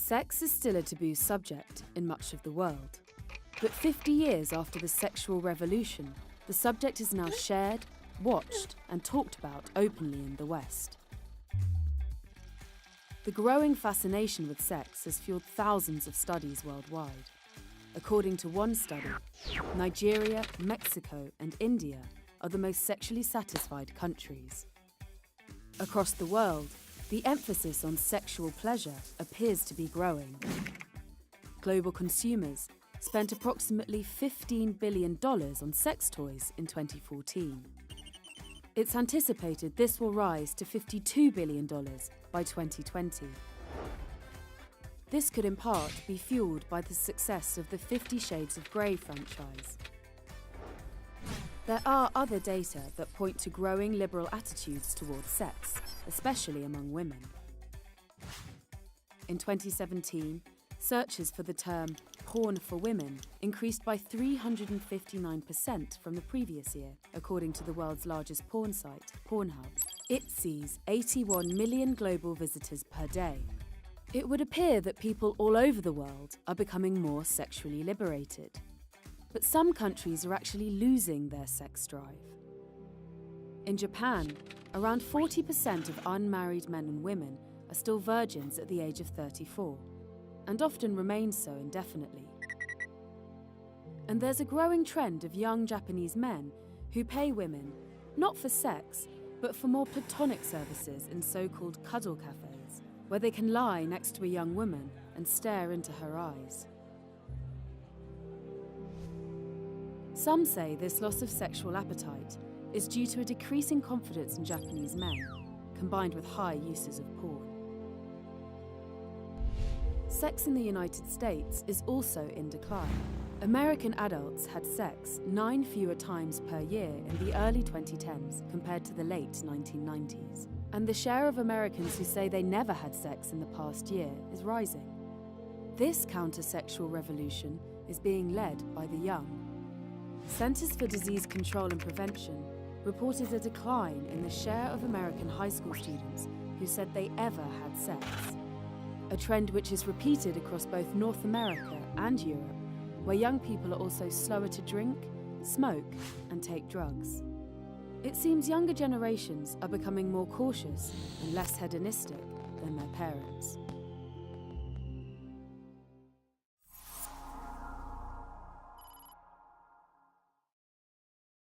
Sex is still a taboo subject in much of the world. But 50 years after the sexual revolution, the subject is now shared, watched, and talked about openly in the West. The growing fascination with sex has fueled thousands of studies worldwide. According to one study, Nigeria, Mexico, and India are the most sexually satisfied countries. Across the world, the emphasis on sexual pleasure appears to be growing. Global consumers spent approximately $15 billion on sex toys in 2014. It's anticipated this will rise to $52 billion by 2020. This could in part be fueled by the success of the 50 Shades of Grey franchise. There are other data that point to growing liberal attitudes towards sex, especially among women. In 2017, searches for the term porn for women increased by 359% from the previous year, according to the world's largest porn site, Pornhub. It sees 81 million global visitors per day. It would appear that people all over the world are becoming more sexually liberated. But some countries are actually losing their sex drive. In Japan, around 40% of unmarried men and women are still virgins at the age of 34, and often remain so indefinitely. And there's a growing trend of young Japanese men who pay women, not for sex, but for more platonic services in so-called cuddle cafes, where they can lie next to a young woman and stare into her eyes. Some say this loss of sexual appetite is due to a decreasing confidence in Japanese men, combined with high uses of porn. Sex in the United States is also in decline. American adults had sex 9 fewer times per year in the early 2010s compared to the late 1990s. And the share of Americans who say they never had sex in the past year is rising. This counter-sexual revolution is being led by the young. Centers for Disease Control and Prevention reported a decline in the share of American high school students who said they ever had sex, a trend which is repeated across both North America and Europe, where young people are also slower to drink, smoke, and take drugs. It seems younger generations are becoming more cautious and less hedonistic than their parents.